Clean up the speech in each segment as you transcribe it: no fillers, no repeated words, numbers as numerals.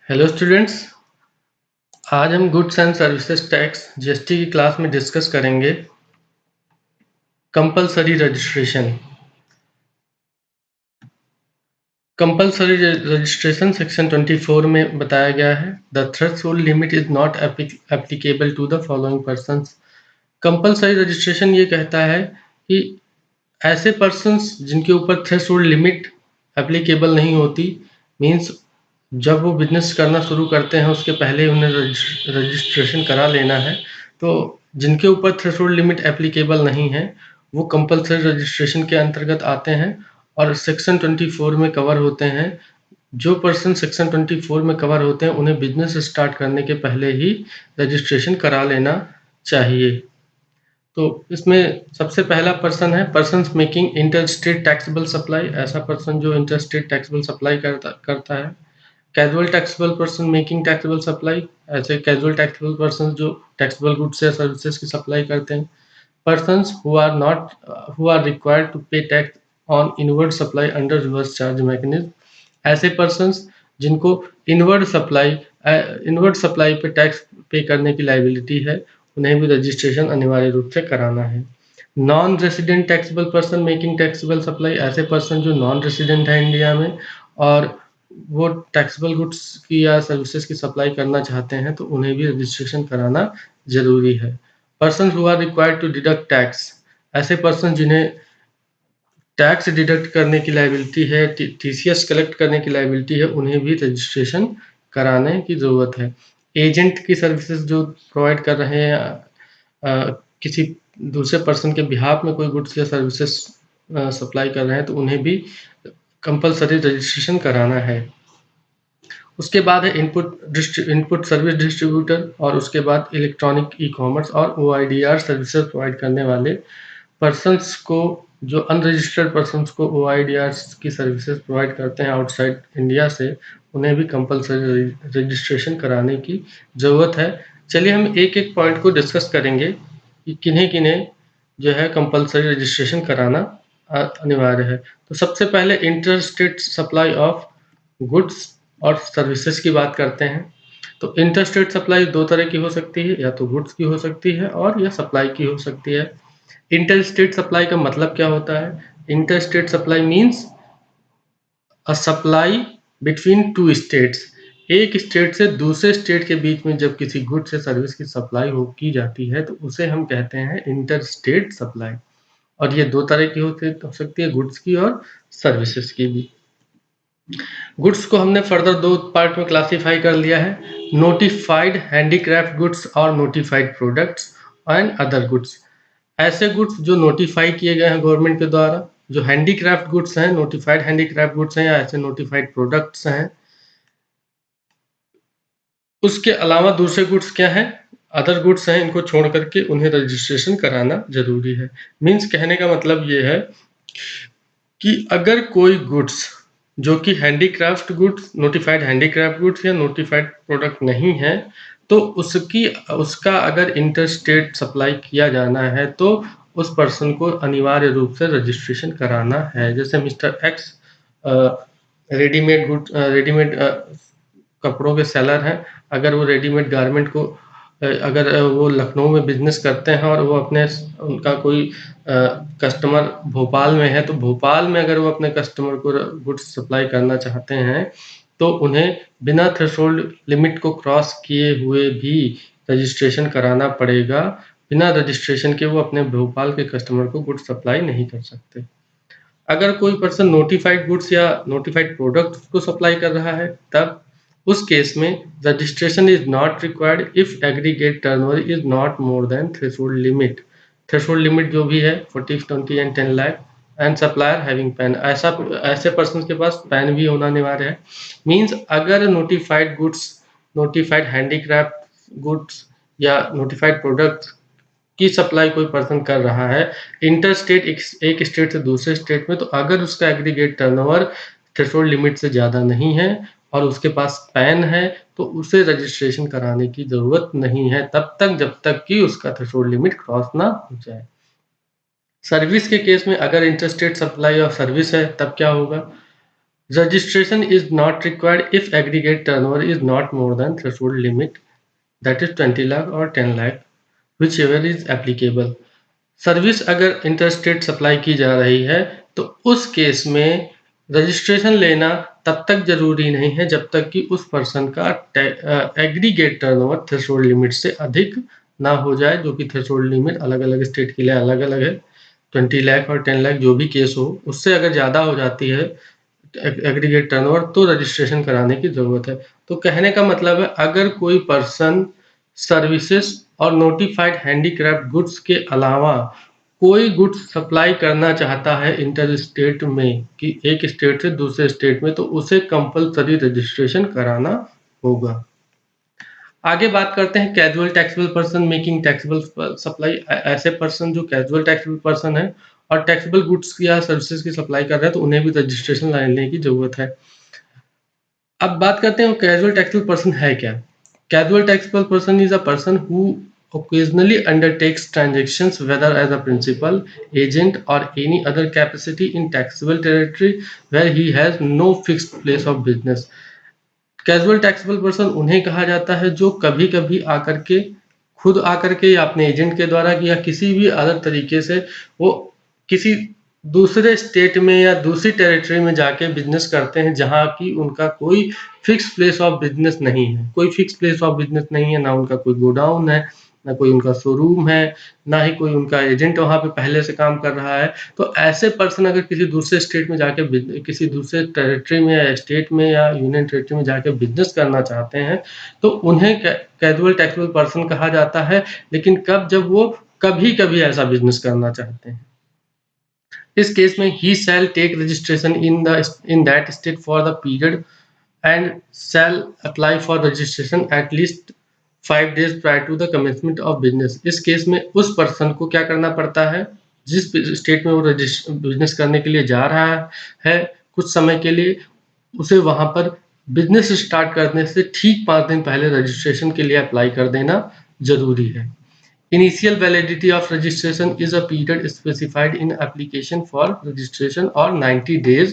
Hello students. आज हम goods and services tax GST की क्लास में डिस्कस करेंगे compulsory registration. Compulsory registration section 24 में बताया गया है the threshold limit is not applicable to the following persons. Compulsory registration ये कहता है कि ऐसे पर्सन्स जिनके ऊपर थ्रेशोल्ड लिमिट एप्लीकेबल नहीं होती, मीन्स जब वो बिजनेस करना शुरू करते हैं उसके पहले उन्हें रजिस्ट्रेशन करा लेना है। तो जिनके ऊपर थ्रेशोल्ड लिमिट एप्लीकेबल नहीं है वो कंपलसरी रजिस्ट्रेशन के अंतर्गत आते हैं और सेक्शन 24 में कवर होते हैं। जो पर्सन सेक्शन 24 में कवर होते हैं उन्हें बिजनेस स्टार्ट करने के पहले ही रजिस्ट्रेशन करा लेना चाहिए। तो इसमें सबसे पहला पर्सन है persons making inter state taxable supply. ऐसा पर्सन जो इंटर स्टेट टैक्सेबल सप्लाई करता है। Casual taxable person making taxable supply, ऐसे कैजुअल टैक्सेबल पर्सन जो टैक्सेबल गुड्स या सर्विसेज की सप्लाई करते हैं। Persons who are required to pay tax on inward supply under reverse charge mechanism. ऐसे persons जिनको इनवर्ड सप्लाई पे टैक्स पे करने की लाइबिलिटी है उन्हें भी रजिस्ट्रेशन अनिवार्य रूप से कराना है। Non resident taxable person making taxable supply, ऐसे पर्सन जो नॉन रेसिडेंट है इंडिया में और वो टैक्सेबल गुड्स की या सर्विसेज की सप्लाई करना चाहते हैं तो उन्हें भी रजिस्ट्रेशन कराना जरूरी है। Person who are required to deduct tax, ऐसे पर्सन जिन्हें टैक्स डिडक्ट करने की लाइबिलिटी है, टीसीएस कलेक्ट करने की लाइबिलिटी है, उन्हें भी रजिस्ट्रेशन कराने की ज़रूरत है। एजेंट की सर्विसेज जो प्रोवाइड कर रहे हैं किसी दूसरे पर्सन के बिहाफ में कोई गुड्स या सर्विसेज सप्लाई कर रहे हैं तो उन्हें भी कंपलसरी रजिस्ट्रेशन कराना है। उसके बाद है इनपुट सर्विस डिस्ट्रीब्यूटर और उसके बाद इलेक्ट्रॉनिक ई कॉमर्स और OIDR सर्विसेज प्रोवाइड करने वाले पर्सन्स को, जो अनरजिस्टर्ड पर्सन्स को OIDR की सर्विसेज प्रोवाइड करते हैं आउटसाइड इंडिया से, उन्हें भी कंपलसरी रजिस्ट्रेशन कराने की ज़रूरत है। चलिए हम एक एक पॉइंट को डिस्कस करेंगे कि किन्हें किन्हें जो है कंपलसरी रजिस्ट्रेशन कराना अनिवार्य है। तो सबसे पहले inter state supply of goods और सर्विसेज की बात करते हैं। तो इंटर स्टेट सप्लाई दो तरह की हो सकती है, या तो गुड्स की हो सकती है और या सप्लाई की हो सकती है। इंटर स्टेट सप्लाई का मतलब क्या होता है? Inter state supply means a supply between two states. एक स्टेट से दूसरे स्टेट के बीच में जब किसी गुड्स या सर्विस की सप्लाई की जाती है तो उसे हम कहते हैं इंटर स्टेट सप्लाई। और ये दो तरह की हो सकती है, गुड्स की और सर्विसेज की भी। गुड्स को हमने फर्दर दो पार्ट में क्लासिफाई कर लिया है, नोटिफाइड हैंडीक्राफ्ट गुड्स और notified products and other goods. ऐसे गुड्स जो नोटिफाई किए गए हैं गवर्नमेंट के द्वारा, जो हैंडीक्राफ्ट गुड्स हैं, नोटिफाइड हैंडीक्राफ्ट गुड्स हैं या ऐसे नोटिफाइड प्रोडक्ट्स हैं। उसके अलावा दूसरे गुड्स क्या हैं? अदर गुड्स हैं, इनको छोड़ करके उन्हें रजिस्ट्रेशन कराना जरूरी है। मीन्स कहने का मतलब ये है कि अगर कोई गुड्स जो कि handicraft goods, notified handicraft goods या नोटिफाइड प्रोडक्ट नहीं है, तो उसका अगर इंटर स्टेट सप्लाई किया जाना है तो उस पर्सन को अनिवार्य रूप से रजिस्ट्रेशन कराना है। जैसे मिस्टर एक्स रेडीमेड कपड़ों के सेलर हैं, अगर वो रेडीमेड गारमेंट को अगर वो लखनऊ में बिजनेस करते हैं और वो उनका कोई कस्टमर भोपाल में है, तो भोपाल में अगर वो अपने कस्टमर को गुड्स सप्लाई करना चाहते हैं तो उन्हें बिना थ्रेशोल्ड लिमिट को क्रॉस किए हुए भी रजिस्ट्रेशन कराना पड़ेगा। बिना रजिस्ट्रेशन के वो अपने भोपाल के कस्टमर को गुड्स सप्लाई नहीं कर सकते। अगर कोई पर्सन नोटिफाइड गुड्स या नोटिफाइड प्रोडक्ट्स को सप्लाई कर रहा है, तब उस केस में registration is not required if aggregate turnover is not more than threshold limit. Threshold limit जो भी है 40, 20 and 10 lakh and supplier having pan, ऐसे पर्सन के पास पैन भी होना अनिवार्य है। मीन्स अगर notified goods, notified handicraft goods या नोटिफाइड प्रोडक्ट्स की सप्लाई कोई पर्सन कर रहा है इंटर स्टेट, एक स्टेट से दूसरे स्टेट में, तो अगर उसका एग्रीगेट टर्नओवर थ्रेशोल्ड लिमिट से ज़्यादा नहीं है और उसके पास पैन है तो उसे रजिस्ट्रेशन कराने की ज़रूरत नहीं है तब तक जब तक कि उसका थ्रेशोल्ड लिमिट क्रॉस ना हो जाए। सर्विस के केस में अगर inter state supply of service है तब क्या होगा? Registration is not required if aggregate turnover is not more than threshold limit, that is 20 lakh or 10 lakh, whichever is applicable. Service अगर इंटरस्टेट सप्लाई की जा रही है तो उस केस में रजिस्ट्रेशन लेना तब तक जरूरी नहीं है जब तक कि उस पर्सन का एग्रीगेट टर्नओवर थ्रेशोल्ड लिमिट से अधिक ना हो जाए, जो कि थ्रेशोल्ड लिमिट अलग अलग स्टेट के लिए अलग अलग है। 20 लाख और 10 लाख जो भी केस हो, उससे अगर ज़्यादा हो जाती है एग्रीगेट टर्नओवर तो रजिस्ट्रेशन कराने की ज़रूरत है। तो कहने का मतलब है, अगर कोई पर्सन सर्विसेज और नोटिफाइड हैंडीक्राफ्ट गुड्स के अलावा कोई गुड्स सप्लाई करना चाहता है इंटर स्टेट में, कि एक स्टेट से दूसरे स्टेट में, तो उसे कंपलसरी रजिस्ट्रेशन कराना होगा। आगे बात करते हैं casual taxable person making taxable supply. ऐसे पर्सन जो कैजुअल टैक्सेबल पर्सन है और टैक्सेबल गुड्स या सर्विसेज की सप्लाई कर रहे हैं, तो उन्हें भी रजिस्ट्रेशन लेने की जरूरत है। अब बात करते हैं कैजुअल टैक्सेबल पर्सन है क्या। Casual taxable person is a person who occasionally undertakes transactions whether as a principal, agent or any other capacity in taxable territory where he has no fixed place of business. Casual taxable person उन्हें कहा जाता है जो कभी कभी आकर के, खुद आकर के या अपने एजेंट के द्वारा या किसी भी अदर तरीके से वो किसी दूसरे स्टेट में या दूसरी टेरिटरी में जाके बिजनेस करते हैं, जहाँ की उनका कोई फिक्स प्लेस ऑफ बिजनेस नहीं है। कोई फिक्स प्लेस ऑफ बिजनेस नहीं है, ना उनका कोई गोडाउन है, ना कोई उनका शोरूम है, ना ही कोई उनका एजेंट वहाँ पे पहले से काम कर रहा है। तो ऐसे पर्सन अगर किसी दूसरे स्टेट में जाके किसी दूसरे टेरिटरी में या स्टेट में या यूनियन टेरिटरी में जाके बिजनेस करना चाहते हैं, तो उन्हें कैजुअल टैक्सेबल पर्सन कहा जाता है। लेकिन कब? जब वो कभी-कभी ऐसा बिजनेस करना चाहते हैं। इस केस में he shall take registration in that state for the period and shall apply for registration at least 5 days prior to the commencement of business. इस केस में उस पर्सन को क्या करना पड़ता है, जिस स्टेट में वो बिजनेस करने के लिए जा रहा है कुछ समय के लिए, उसे वहां पर बिजनेस स्टार्ट करने से ठीक 5 दिन पहले रजिस्ट्रेशन के लिए अप्लाई कर देना जरूरी है। Initial validity of registration is a period specified in application for registration or 90 days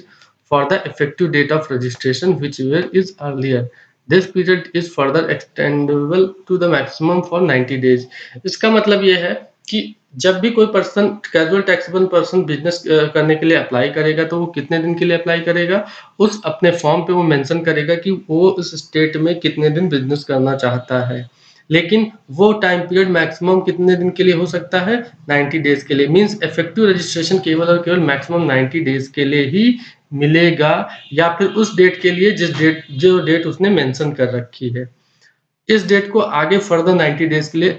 for the effective date of registration, whichever is earlier. This period is further extendable to the maximum for 90 days. इसका मतलब ये है कि जब भी कोई person casual taxable person business करने के लिए अप्लाई करेगा, तो वो कितने दिन के लिए अप्लाई करेगा, उस अपने फॉर्म पे वो मेंशन करेगा कि वो उस स्टेट में कितने दिन बिजनेस करना चाहता है। लेकिन वो टाइम पीरियड मैक्सिमम कितने दिन के लिए हो सकता है, 90 डेज के लिए। मींस इफेक्टिव रजिस्ट्रेशन केवल और केवल मैक्सिमम 90 डेज के लिए ही मिलेगा, या फिर उस डेट के लिए जो डेट उसने मेंशन कर रखी है। इस डेट को आगे फर्दर 90 डेज के लिए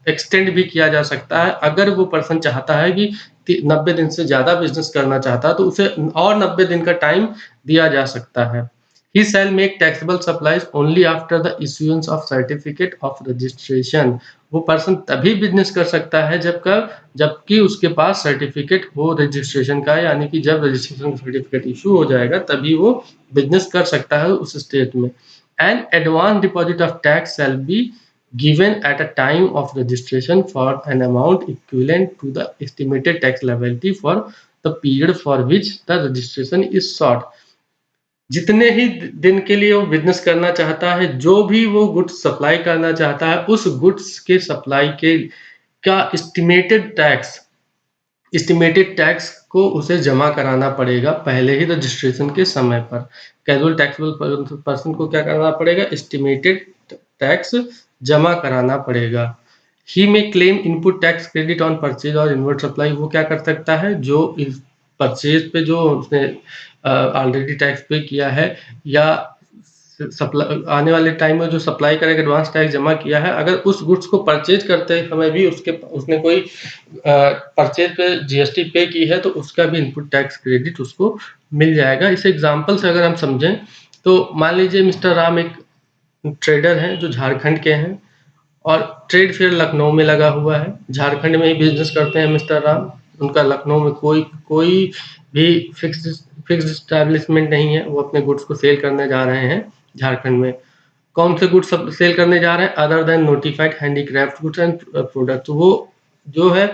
एक्सटेंड भी किया जा सकता है। अगर वो पर्सन चाहता है कि 90 दिन से ज्यादा बिजनेस करना चाहता है, तो उसे और 90 दिन का टाइम दिया जा सकता है। He shall make taxable supplies only after the issuance of certificate of registration. वो पर्सन तभी बिजनेस कर सकता है जबकि उसके पास सर्टिफिकेट हो रजिस्ट्रेशन का, यानी कि जब रजिस्ट्रेशन सर्टिफिकेट इशू हो जाएगा तभी वो बिजनेस कर सकता है उस स्टेट में। An advance deposit of tax shall be given at a time of registration for an amount equivalent to the estimated tax liability for the period for which the registration is sought. जितने ही दिन के लिए वो business करना चाहता है, जो भी वो गुड्स सप्लाई करना चाहता है, उस गुड्स के सप्लाई के का एस्टिमेटेड टैक्स को उसे जमा कराना पड़ेगा पहले ही रजिस्ट्रेशन के समय पर। कैजुअल टैक्सेबल पर्सन को क्या करना पड़ेगा, एस्टिमेटेड टैक्स जमा कराना पड़ेगा। ही में claim input tax credit on purchase और इनवर्ट सप्लाई। वो क्या कर सकता है, जो परचेज पे जो उसने ऑलरेडी टैक्स पे किया है, या सप्लाई आने वाले टाइम में जो सप्लाई करेगा एडवांस टैक्स जमा किया है, अगर उस गुड्स को परचेज करते समय भी उसने कोई परचेज पे जीएसटी पे की है, तो उसका भी इनपुट टैक्स क्रेडिट उसको मिल जाएगा। इस एग्जांपल से अगर हम समझें, तो मान लीजिए मिस्टर राम एक ट्रेडर हैं जो झारखंड के हैं, और ट्रेड फेयर लखनऊ में लगा हुआ है। झारखंड में ही बिजनेस करते हैं मिस्टर राम। उनका लखनऊ में कोई भी फिक्स्ड एस्टैब्लिशमेंट नहीं है। वो अपने गुड्स को सेल करने जा रहे हैं झारखंड में। कौन से गुड्स सेल करने जा रहे हैं, other than notified handicraft goods and product. वो जो है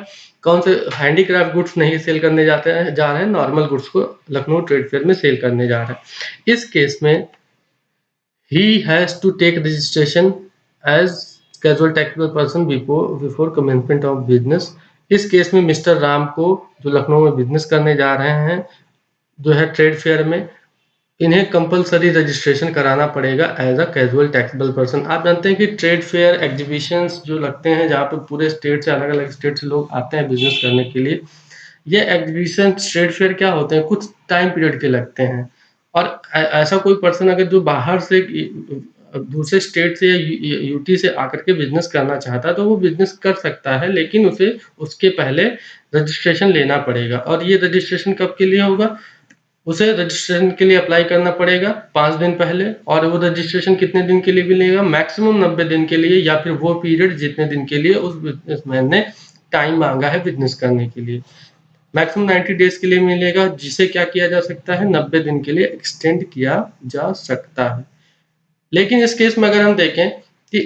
कौन से हैंडीक्राफ्ट गुड्स नहीं सेल करने जा रहे हैं, नॉर्मल गुड्स को लखनऊ ट्रेड फेयर में सेल करने जा रहे हैं। इस केस में he has to take registration as casual taxable person before commencement of business। इस केस में मिस्टर राम को, जो लखनऊ में बिजनेस करने जा रहे हैं जो है ट्रेड फेयर में, इन्हें कंपलसरी रजिस्ट्रेशन कराना पड़ेगा as a casual taxable person. आप जानते हैं कि ट्रेड फेयर एग्जीबिशंस जो लगते हैं जहाँ पे पूरे स्टेट से, अलग अलग स्टेट से लोग आते हैं बिजनेस करने के लिए, ये एग्जीबिशन ट्रेड फेयर क्या होते हैं, कुछ टाइम पीरियड के लगते हैं। और ऐसा कोई पर्सन अगर जो बाहर से दूसरे स्टेट से या यूटी से आकर के बिजनेस करना चाहता है तो वो बिजनेस कर सकता है, लेकिन उसे उसके पहले रजिस्ट्रेशन लेना पड़ेगा। और ये रजिस्ट्रेशन कब के लिए होगा, उसे रजिस्ट्रेशन के लिए अप्लाई करना पड़ेगा 5 दिन पहले, और वो रजिस्ट्रेशन कितने दिन के लिए मिलेगा, मैक्सिमम 90 दिन के लिए, या फिर वो पीरियड जितने दिन के लिए उस बिजनेसमैन ने टाइम मांगा है बिजनेस करने के लिए। मैक्सिमम 90 डेज के लिए मिलेगा, जिसे क्या किया जा सकता है, 90 दिन के लिए एक्सटेंड किया जा सकता है। लेकिन इस केस में अगर हम देखें कि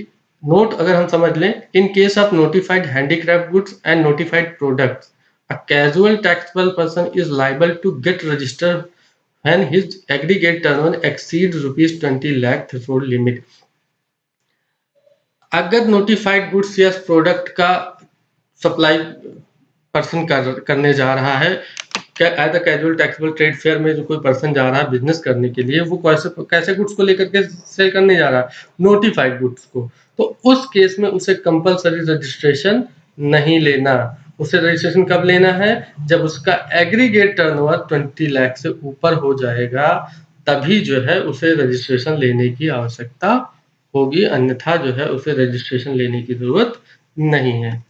नोट अगर हम समझ लें, in case of notified handicraft goods and notified products, a casual taxable person is liable to get registered when his aggregate turnover exceeds rupees 20 lakh threshold limit। अगर नोटिफाइड गुड्स या प्रोडक्ट का supply person करने जा रहा है, as a casual taxable trade fair में जो कोई पर्सन जा रहा है बिजनेस करने के लिए, वो कैसे गुड्स को लेकर के सेल करने जा रहा है, नोटिफाइड गुड्स को, तो उस केस में उसे कंपलसरी रजिस्ट्रेशन नहीं लेना। उसे रजिस्ट्रेशन कब लेना है, जब उसका एग्रीगेट टर्नओवर 20 लाख से ऊपर हो जाएगा, तभी जो है उसे रजिस्ट्रेशन लेने की आवश्यकता होगी, अन्यथा जो है उसे रजिस्ट्रेशन लेने की जरूरत नहीं है।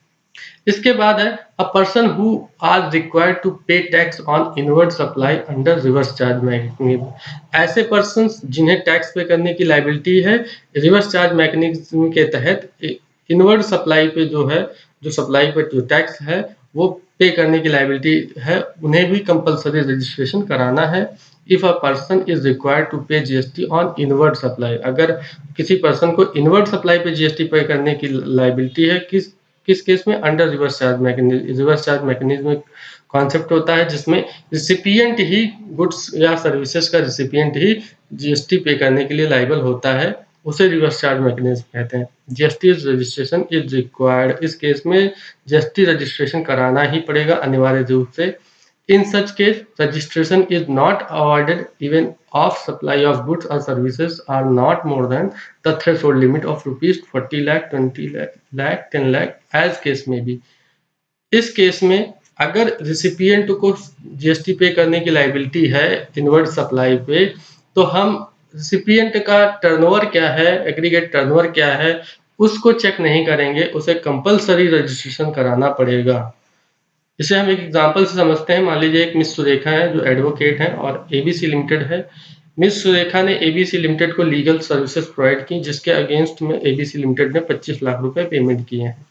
इसके बाद है a person who are required to pay tax on inward supply under reverse charge mechanism. ऐसे पर्सन जिन्हें टैक्स पे करने की लायबिलिटी है रिवर्स चार्ज मैकेनिज्म के तहत, इनवर्ड सप्लाई पे जो है, जो सप्लाई पे जो टैक्स है वो पे करने की लायबिलिटी है, उन्हें भी कंपलसरी रजिस्ट्रेशन कराना है। If a person is required to pay GST on inward supply, अगर किसी पर्सन को इनवर्ड सप्लाई पे जीएसटी पे करने की लायबिलिटी है, किस किस केस में, under reverse charge mechanism. Reverse charge mechanism एक कॉन्सेप्ट होता है जिसमें रिसिपिएंट ही, गुड्स या सर्विसेज का रिसिपिएंट ही जीएसटी पे करने के लिए लायबल होता है, उसे रिवर्स चार्ज मैकेनिज्म कहते हैं। जीएसटी रजिस्ट्रेशन इज रिक्वायर्ड, इस केस में जीएसटी रजिस्ट्रेशन कराना ही पड़ेगा अनिवार्य रूप से। In such case, registration is not awarded even if supply of goods or services are not more than the threshold limit of rupees 40 lakh, 20 lakh, 10 lakh, as case may be। इस case में अगर recipient को GST पे करने की liability है inward supply पे, तो हम रिसिपिएंट का टर्नओवर क्या है, एग्रीगेट टर्नओवर क्या है, उसको चेक नहीं करेंगे, उसे कंपलसरी रजिस्ट्रेशन कराना पड़ेगा। इसे हम एक एग्जांपल से समझते हैं। मान लीजिए एक मिस सुरेखा है जो एडवोकेट है और एबीसी लिमिटेड है। मिस सुरेखा ने एबीसी लिमिटेड को लीगल सर्विसेज प्रोवाइड की, जिसके अगेंस्ट में एबीसी लिमिटेड ने 25 लाख रुपए पेमेंट किए हैं।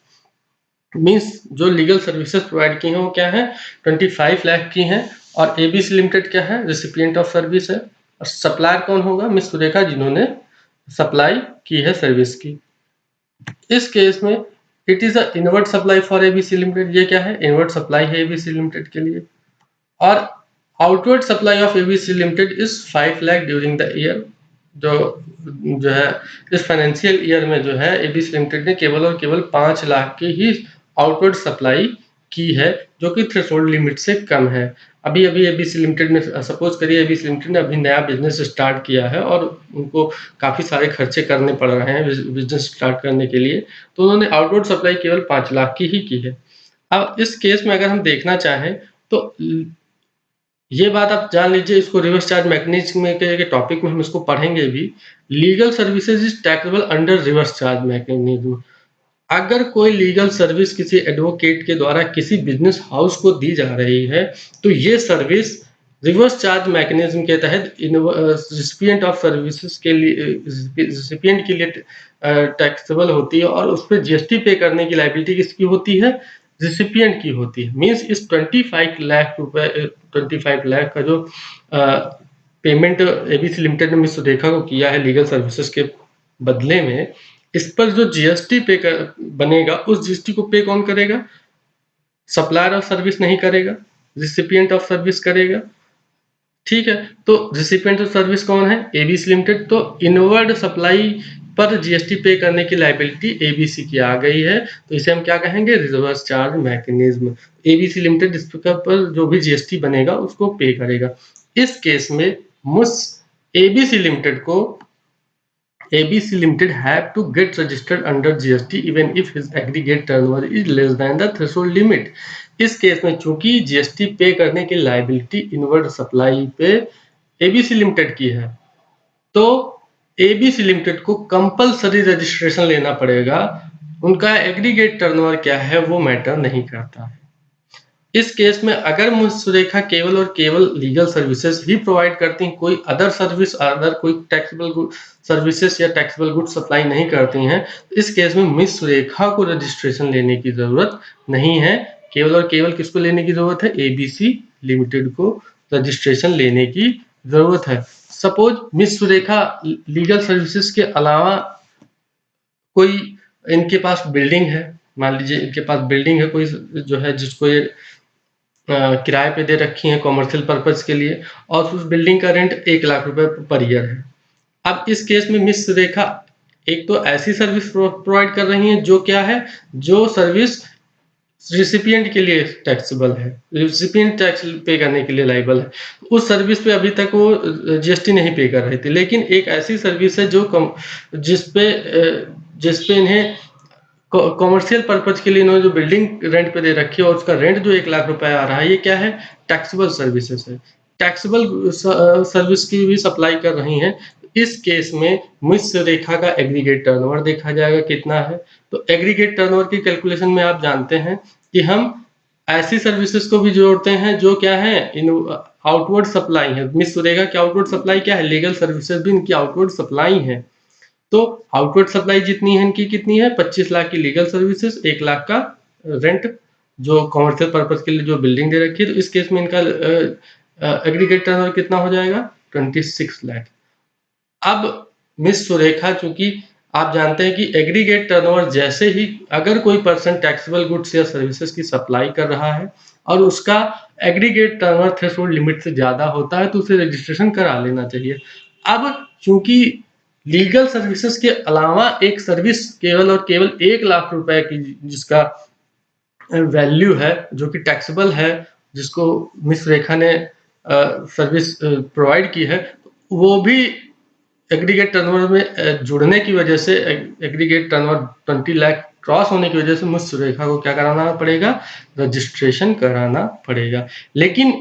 मीन्स जो लीगल सर्विसेज प्रोवाइड की हैं वो क्या है, 25 लाख की हैं, और एबीसी लिमिटेड क्या है, रिसिपिएंट ऑफ सर्विस है। और सप्लायर कौन होगा, मिस सुरेखा, जिन्होंने सप्लाई की है सर्विस की। इस केस में it is a inward supply for ABC limited, ये क्या है, इनवर्ट सप्लाई है एबीसी लिमिटेड के लिए। और outward supply of ABC limited is 5 lakh during the year. जो है इस फाइनेंशियल ईयर में जो है एबीसी लिमिटेड ने केवल और केवल 5 लाख की ही आउटवर्ड सप्लाई की है, जो कि थ्रेशोल्ड लिमिट से कम है। अभी अभी एबीसी लिमिटेड ने, सपोज करिए एबीसी लिमिटेड ने अभी नया बिजनेस स्टार्ट किया है और उनको काफ़ी सारे खर्चे करने पड़ रहे हैं बिजनेस स्टार्ट करने के लिए, तो उन्होंने आउटवर्ड सप्लाई केवल 5 लाख की ही की है। अब इस केस में अगर हम देखना चाहें तो ये बात आप जान लीजिए, इसको रिवर्स चार्ज मैकेनिज्म के टॉपिक में हम इसको पढ़ेंगे भी। Legal services is taxable under reverse charge mechanism. अगर कोई लीगल सर्विस किसी एडवोकेट के द्वारा किसी बिजनेस हाउस को दी जा रही है, तो ये सर्विस रिवर्स चार्ज मैकेनिज्म के तहत रिसिपिएंट ऑफ सर्विसेज के लिए, रिसिपिएंट के लिए टैक्सेबल होती है, और उस पर जीएसटी पे करने की लायबिलिटी किसकी होती है, रिसिपिएंट की होती है। मींस इस 25 लाख रुपए, 25 लाख का जो पेमेंट एबीसी लिमिटेड ने मिस सुरेखा को किया है लीगल सर्विसेज के बदले में, इस पर जो जीएसटी पे बनेगा, उस जीएसटी को पे कौन करेगा, सप्लायर ऑफ सर्विस नहीं करेगा, रिसिपिएंट ऑफ सर्विस करेगा। ठीक है, तो रिसिपिएंट ऑफ सर्विस कौन है? ABC limited. तो इनवर्ड सप्लाई पर जीएसटी पे करने की लायबिलिटी एबीसी की आ गई है, तो इसे हम क्या कहेंगे? Reverse charge mechanism. ABC limited इस पर जो भी जीएसटी बनेगा उसको पे करेगा। इस केस में मुस एबीसी लिमिटेड को ABC Limited have to get registered under GST even if his aggregate turnover is less than the threshold limit। इस केस में चूंकि जीएसटी पे करने की लायबिलिटी इनवर्ड सप्लाई पे एबीसी लिमिटेड की है, तो एबीसी लिमिटेड को कंपलसरी रजिस्ट्रेशन लेना पड़ेगा। उनका एग्रीगेट टर्नओवर क्या है वो मैटर नहीं करता है। इस केस में अगर सुरेखा केवल और केवल लीगल सर्विसेज ही प्रोवाइड करती हैं, कोई अदर सर्विस, अदर कोई टैक्सेबल गुड सर्विसेज या टैक्सेबल गुड सप्लाई नहीं करती हैं, इस केस में मिस सुरेखा को रजिस्ट्रेशन लेने की जरूरत नहीं है। केवल और केवल किसको लेने की जरूरत है? एबीसी लिमिटेड को रजिस्ट्रेशन लेने की जरूरत है। Suppose miss Surekha legal services के अलावा कोई इनके पास बिल्डिंग है, मान लीजिए इनके पास बिल्डिंग है कोई जो है जिसको ये किराए पे दे रखी है कॉमर्शियल पर्पज के लिए, और उस बिल्डिंग का रेंट 1 लाख रुपए पर ईयर है। अब इस केस में मिस रेखा एक तो ऐसी सर्विस प्रोवाइड कर रही है जो क्या है, जो सर्विस रिसिपिएंट के लिए टैक्सेबल है, रिसिपिएंट टैक्स पे करने के लिए लाइबल है। उस सर्विस पे अभी तक वो जीएसटी नहीं पे कर रही थी, लेकिन एक ऐसी सर्विस है जो जिसपे इन्हें कॉमर्शियल पर्पज के लिए इन्होंने जो बिल्डिंग रेंट पे दे रखी है और उसका रेंट जो 1 लाख रुपए आ रहा है, ये क्या है? टैक्सेबल सर्विसेज है। टैक्सेबल सर्विस की भी सप्लाई कर रही हैं। इस केस में मिस रेखा का एग्रीगेट टर्नओवर देखा जाएगा कितना है। तो एग्रीगेट टर्नओवर की कैलकुलेशन में आप जानते हैं कि हम ऐसी सर्विसेज को भी जोड़ते हैं जो क्या है, इन आउटवर्ड सप्लाई है। मिस रेखा की आउटवर्ड सप्लाई क्या है? लीगल सर्विसेज भी इनकी आउटवर्ड सप्लाई है। तो आउटवर्ड सप्लाई जितनी है इनकी कितनी है? 25 लाख की लीगल सर्विसेज, 1 लाख का रेंट जो कॉमर्शियल पर्पज के लिए जो बिल्डिंग दे रखी है। तो इस केस में इनका एग्रीगेट टर्नओवर कितना हो जाएगा? 26 लाख। अब मिस सुरेखा, चूंकि आप जानते हैं कि एग्रीगेट टर्नओवर जैसे ही अगर कोई पर्सन टैक्सेबल गुड्स या सर्विसेज की सप्लाई कर रहा है और उसका एग्रीगेट टर्नओवर थ्रेशोल्ड लिमिट से ज्यादा होता है तो उसे रजिस्ट्रेशन करा लेना चाहिए। अब चूंकि लीगल सर्विसेज के अलावा एक सर्विस केवल और केवल 1 लाख रुपए की जिसका वैल्यू है, जो कि टैक्सेबल है, जिसको मिस रेखा ने सर्विस प्रोवाइड की है, वो भी एग्रीगेट टर्नओवर में जुड़ने की वजह से, एग्रीगेट टर्नओवर 20 लाख क्रॉस होने की वजह से मिस रेखा को क्या कराना पड़ेगा? रजिस्ट्रेशन कराना पड़ेगा। लेकिन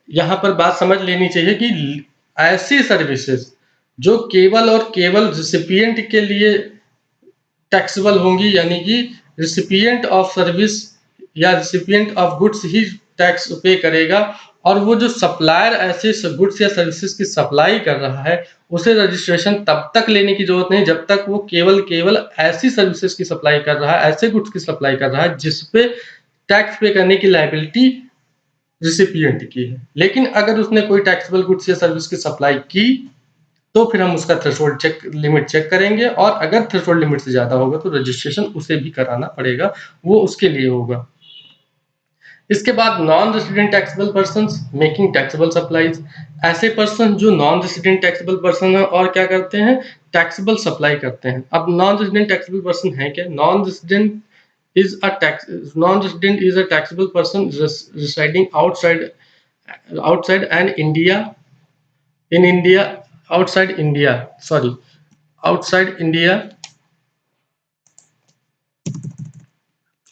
यहाँ पर बात समझ लेनी चाहिए कि ऐसी सर्विसेज जो केवल और केवल रिसिपिएंट के लिए टैक्सेबल होंगी, यानी कि रिसिपिएंट ऑफ सर्विस या recipient of goods he tax पे करेगा, और वो जो सप्लायर ऐसे गुड्स या सर्विसेज की सप्लाई कर रहा है उसे रजिस्ट्रेशन तब तक लेने की जरूरत नहीं जब तक वो केवल केवल ऐसी सर्विसेज की सप्लाई कर रहा है, ऐसे गुड्स की सप्लाई कर रहा है जिसपे टैक्स पे करने की लायबिलिटी रिसिपिएंट की है। लेकिन अगर उसने कोई टैक्सेबल गुड्स या सर्विस की सप्लाई की तो फिर हम उसका थ्रेशोल्ड चेक लिमिट चेक करेंगे, और अगर थ्रेशोल्ड लिमिट से ज्यादा होगा तो रजिस्ट्रेशन उसे भी कराना पड़ेगा, वो उसके लिए होगा। इसके बाद non resident taxable persons making taxable supplies. ऐसे पर्सन जो नॉन रेसिडेंट टैक्सेबल पर्सन है और क्या करते हैं? टैक्सेबल सप्लाई करते हैं। अब नॉन रेसिडेंट टैक्सेबल पर्सन है क्या? Non resident is a taxable person residing outside and India in India outside India sorry outside India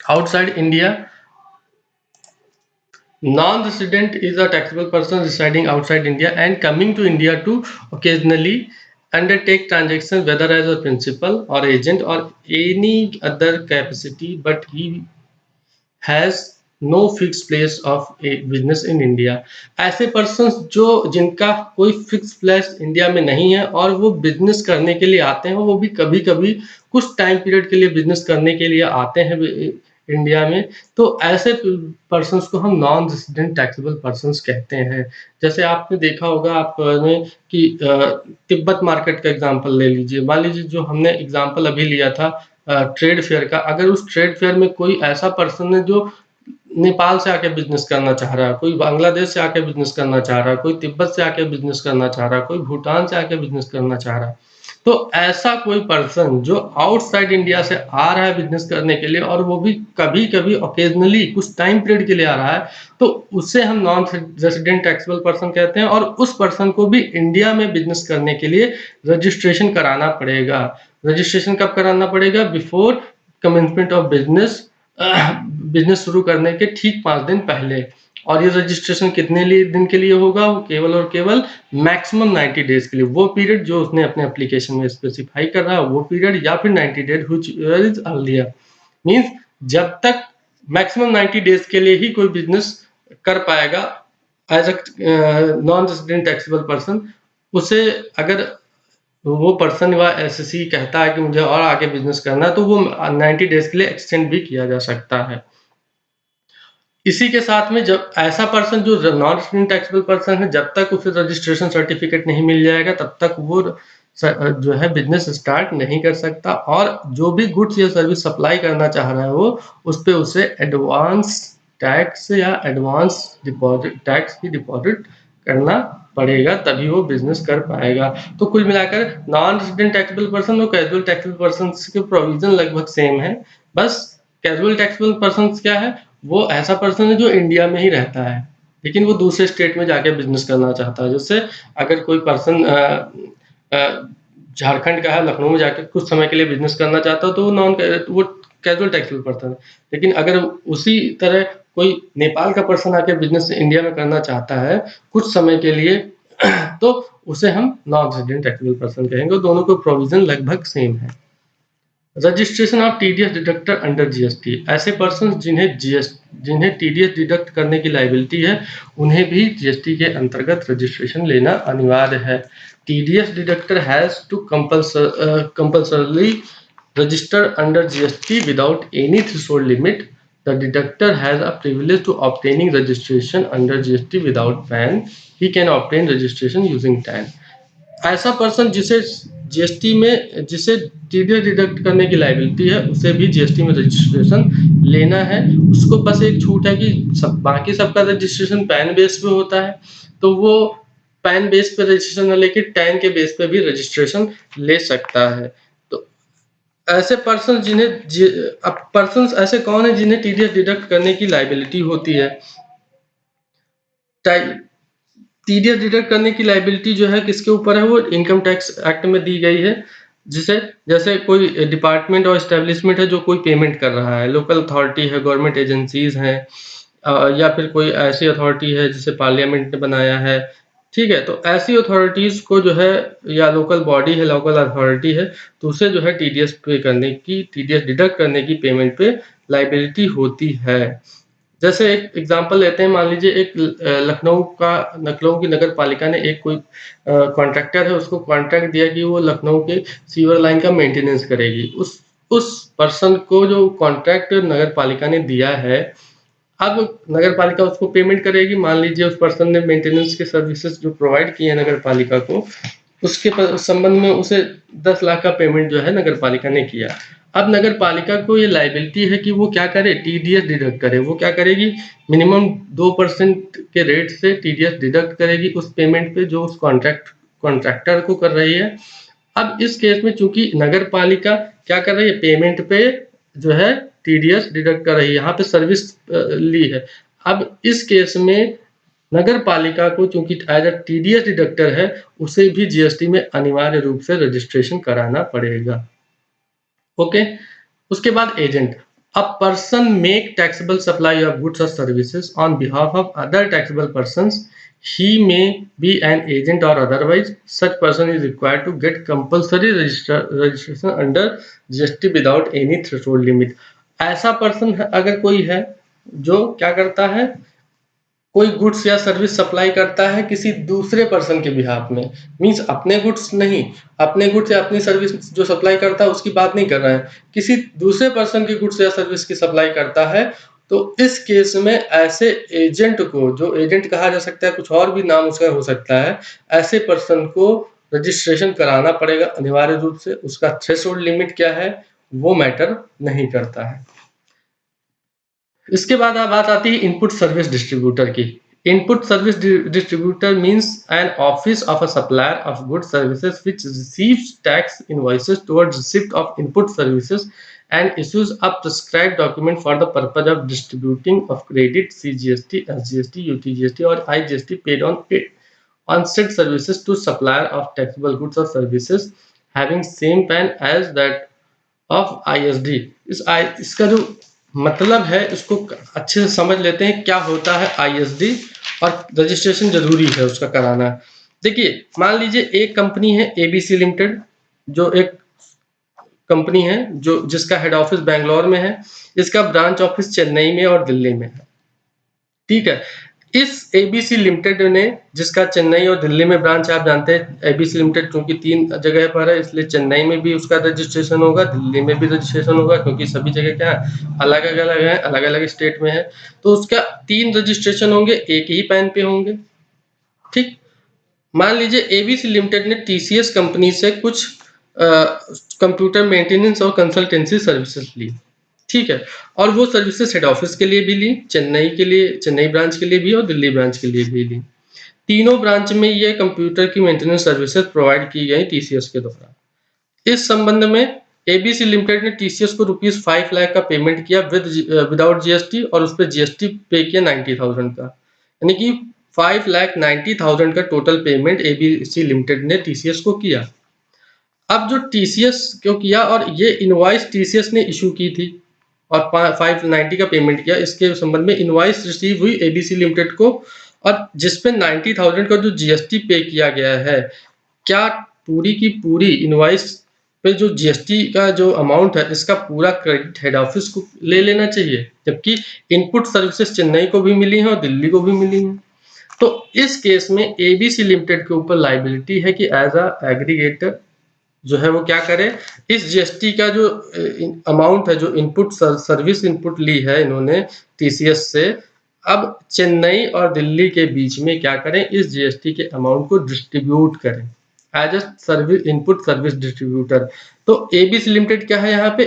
outside India. Non-resident is a taxable person residing outside India and coming to India to occasionally undertake transactions whether as a principal or agent or any other capacity, but he has no fix place of business in India. ऐसे पर्सन जो जिनका कोई fix place India में नहीं है और वो बिजनेस करने के लिए आते हैं, वो भी कभी कभी कुछ टाइम पीरियड के लिए बिजनेस करने के लिए आते हैं इंडिया में, तो ऐसे पर्सन्स को हम नॉन रेसिडेंट टैक्सेबल पर्सन्स कहते हैं। जैसे आपने देखा होगा आपने कि तिब्बत मार्केट का एग्जांपल ले लीजिए। मान लीजिए जो हमने एग्जांपल अभी लिया था ट्रेड फेयर का, अगर उस ट्रेड फेयर में कोई ऐसा पर्सन है जो नेपाल से आके बिज़नेस करना चाह रहा है, कोई बांग्लादेश से आके बिज़नेस करना चाह रहा है, कोई तिब्बत से आके बिज़नेस करना चाह रहा है, कोई भूटान से आके बिज़नेस करना चाह रहा है। तो ऐसा कोई पर्सन जो आउटसाइड इंडिया से आ रहा है बिज़नेस करने के लिए और वो भी कभी-कभी ऑकेजनली कुछ टाइम पीरियड के लिए आ रहा है, तो उसे हम नॉन रेज़िडेंट टैक्सेबल पर्सन कहते हैं और उस पर्सन को भी इंडिया में बिज़नेस करने के लिए रजिस्ट्रेशन कराना पड़ेगा। रजिस्ट्रेशन कब कराना पड़ेगा? Before commencement of business business शुरू करने के ठीक 5 दिन पहले। और ये रजिस्ट्रेशन कितने दिन के लिए होगा? वो केवल और केवल मैक्सिमम 90 डेज़ के लिए। वो पीरियड जो उसने अपने एप्लीकेशन में स्पेसिफाई कर रहा है, वो पीरियड या फिर 90 days whichever is earlier. Means जब तक मैक्सिमम 90 डेज़ के लिए ही कोई बिज़नेस कर पाएगा as non resident taxable person, उसे अगर वो पर्सन व एसएससी कहता है कि मुझे और आगे बिज़नेस करना है, तो वो 90 डेज़ के लिए एक्सटेंड भी किया जा सकता है। इसी के साथ में जब ऐसा पर्सन जो नॉन रेज़िडेंट टैक्सेबल पर्सन है, जब तक उसे रजिस्ट्रेशन सर्टिफिकेट नहीं मिल जाएगा, तब तक वो जो है बिज़नेस स्टार्ट नहीं कर सकता और जो भी गुड्स या सर्विस सप्लाई करना चाह रहा है वो, उस पे उसे एडवांस टैक्स या एडवांस डिपॉज़िट टैक्स की डिपॉज़िट करना पड़ेगा, तभी वो बिज़नेस कर पाएगा। तो कुल मिलाकर नॉन रेज़िडेंट टैक्सेबल पर्सन और कैज़ुअल टैक्सेबल पर्सन्स के प्रोविज़न लगभग सेम है। बस कैज़ुअल टैक्सेबल पर्सन्स क्या है? वो ऐसा पर्सन है जो इंडिया में ही रहता है, लेकिन वो दूसरे स्टेट में जाके बिज़नेस करना चाहता है। जैसे अगर कोई पर्सन झारखंड का है, लखनऊ में जाके कुछ समय के लिए बिज़नेस करना चाहता है, तो वो कैज़ुअल टैक्सेबल पर्सन है। लेकिन अगर उसी तरह कोई नेपाल का पर्सन आके बिज़नेस इंडिया में करना चाहता है, कुछ समय के लिए तो उसे हम नॉन रेज़िडेंट टैक्सेबल पर्सन कहेंगे और दोनों के प्रोविज़न लगभग सेम है। Registration of TDS deductor under GST. ऐसे पर्सन जिन्हें टीडीएस डिडक्ट करने की लायबिलिटी है, उन्हें भी जीएसटी के अंतर्गत रजिस्ट्रेशन लेना अनिवार्य है। TDS deductor has to compulsorily register under GST without any threshold limit. The deductor has a privilege to obtaining registration under GST without PAN. He can obtain registration using TAN. ऐसा person जिसे TDS deduct करने की liability है, उसे भी GST में registration लेना है। उसको बस एक छूट है कि बाकी सबका रजिस्ट्रेशन पैन बेस पे होता है, तो वो पैन बेस पे रजिस्ट्रेशन न लेके टैन के बेस पे भी रजिस्ट्रेशन ले सकता है। तो ऐसे पर्सन पर्सन ऐसे कौन है जिन्हें टीडीएस डिडक्ट करने की लायबिलिटी होती है? टीडीएस डिडक्ट करने की लायबिलिटी जो है किसके ऊपर है? वो इनकम टैक्स एक्ट में दी गई है, जिसे जैसे कोई डिपार्टमेंट और एस्टेब्लिशमेंट है जो कोई पेमेंट कर रहा है, लोकल अथॉरिटी है, गवर्नमेंट एजेंसीज हैं, या फिर कोई ऐसी अथॉरिटी है जिसे पार्लियामेंट ने बनाया है, ठीक है? तो ऐसी अथॉरिटीज को जो है, या लोकल बॉडी है, लोकल अथॉरिटी है, तो उसे जो है टीडीएस डिडक्ट करने की पेमेंट पे लायबिलिटी होती है। जैसे एक एग्जांपल लेते हैं, मान लीजिए एक लखनऊ की नगर पालिका ने एक कोई कॉन्ट्रैक्टर है, उसको कॉन्ट्रैक्ट दिया कि वो लखनऊ के सीवर लाइन का मेंटेनेंस करेगी। उस पर्सन को जो कॉन्ट्रैक्ट नगर पालिका ने दिया है, अब नगर पालिका उसको पेमेंट करेगी। मान लीजिए उस पर्सन ने मेंटेनेंस के सर्विसेज जो प्रोवाइड किए हैं नगर पालिका को, उसके संबंध में उसे 10 लाख का पेमेंट जो है नगर पालिका ने किया। अब नगर पालिका को ये लायबिलिटी है कि वो क्या करे? टीडीएस डिडक्ट करे। वो क्या करेगी? मिनिमम 2% के रेट से टीडीएस डिडक्ट करेगी उस पेमेंट पे जो उस कॉन्ट्रैक्टर को कर रही है। अब इस केस में चूंकि नगर पालिका क्या कर रही है? पेमेंट पे जो है टीडीएस डिडक्ट कर रही है, यहाँ पे सर्विस ली है। अब इस केस में नगर पालिका को चूंकि एज अ टीडीएस डिडक्टर है, उसे भी जीएसटी में अनिवार्य रूप से रजिस्ट्रेशन कराना पड़ेगा। ओके, उसके बाद agent. A person make taxable supply of goods और services on behalf of other taxable persons. He may be an agent or otherwise. Such person is required to get compulsory registration under GST without any threshold limit. ऐसा person अगर कोई है जो क्या करता है, कोई गुड्स या सर्विस सप्लाई करता है किसी दूसरे पर्सन के बिहाफ में, मींस अपने गुड्स नहीं, अपने गुड्स या अपनी सर्विस जो सप्लाई करता है उसकी बात नहीं कर रहा है, किसी दूसरे पर्सन की गुड्स या सर्विस की सप्लाई करता है, तो इस केस में ऐसे एजेंट को, जो एजेंट कहा जा सकता है, कुछ और भी नाम उसका हो सकता है, ऐसे पर्सन को रजिस्ट्रेशन कराना पड़ेगा अनिवार्य रूप से। उसका थ्रेशोल्ड लिमिट क्या है वो मैटर नहीं करता है। इसके बाद बात आती है इनपुट सर्विस डिस्ट्रीब्यूटर की। Input service distributor means an office of a supplier of good services which receives tax invoices towards receipt of input services and issues a prescribed document for the purpose of distributing of credit, CGST, SGST, UTGST or IGST paid on said services to supplier of taxable goods or services having same PAN as that of ISD. इसका जो मतलब है इसको अच्छे से समझ लेते हैं, क्या होता है आईएसडी और रजिस्ट्रेशन जरूरी है उसका कराना। देखिए मान लीजिए एक कंपनी है एबीसी लिमिटेड, जो एक कंपनी है जो जिसका हेड ऑफिस बैंगलोर में है, इसका ब्रांच ऑफिस चेन्नई में और दिल्ली में है। ठीक है, इस एबीसी लिमिटेड ने, जिसका चेन्नई और दिल्ली में ब्रांच है, आप जानते हैं एबीसी लिमिटेड क्योंकि 3 जगह पर है, इसलिए चेन्नई में भी उसका रजिस्ट्रेशन होगा, दिल्ली में भी रजिस्ट्रेशन होगा, क्योंकि सभी जगह क्या अलग अलग है, अलग अलग स्टेट में है। तो उसका 3 रजिस्ट्रेशन होंगे, एक ही पैन पे होंगे। ठीक, मान लीजिए एबीसी लिमिटेड ने टीसीएस कंपनी से कुछ कंप्यूटर मेंटेनेंस और कंसल्टेंसी सर्विसेज ली। ठीक है, और वो सर्विसेज हेड ऑफिस के लिए भी ली, चेन्नई के लिए, चेन्नई ब्रांच के लिए भी और दिल्ली ब्रांच के लिए भी ली। तीनों ब्रांच में ये कंप्यूटर की मेंटेनेंस सर्विसेज प्रोवाइड की गई टीसीएस के द्वारा। इस संबंध में एबीसी लिमिटेड ने टीसीएस को ₹5 लाख का पेमेंट किया विदाउट जीएसटी, और उस पर जीएसटी पे किया 90,000 का, यानी कि 5,90,000 का टोटल पेमेंट एबीसी लिमिटेड ने टीसीएस को किया। अब जो टीसीएस को किया, और ये इनवॉइस टीसीएस ने इशू की थी और 590 का पेमेंट किया, इसके संबंध में इनवॉइस रिसीव हुई एबीसी लिमिटेड को, और जिसपे 90,000 का जो जीएसटी पे किया गया है, क्या पूरी की पूरी इनवॉइस पे जो जीएसटी का जो अमाउंट है, इसका पूरा क्रेडिट हेड ऑफिस को ले लेना चाहिए, जबकि इनपुट सर्विसेज चेन्नई को भी मिली है और दिल्ली को भी मिली है। तो इस केस में एबीसी लिमिटेड के ऊपर लाइबिलिटी है कि एज अ एग्रीगेटर जो है वो क्या करे, इस जीएसटी का जो अमाउंट है, जो इनपुट सर्विस इनपुट ली है इन्होंने टीसीएस से, अब चेन्नई और दिल्ली के बीच में क्या करें, इस जीएसटी के अमाउंट को डिस्ट्रीब्यूट करें as a service input service distributor. तो एबीसी लिमिटेड क्या है, यहाँ पे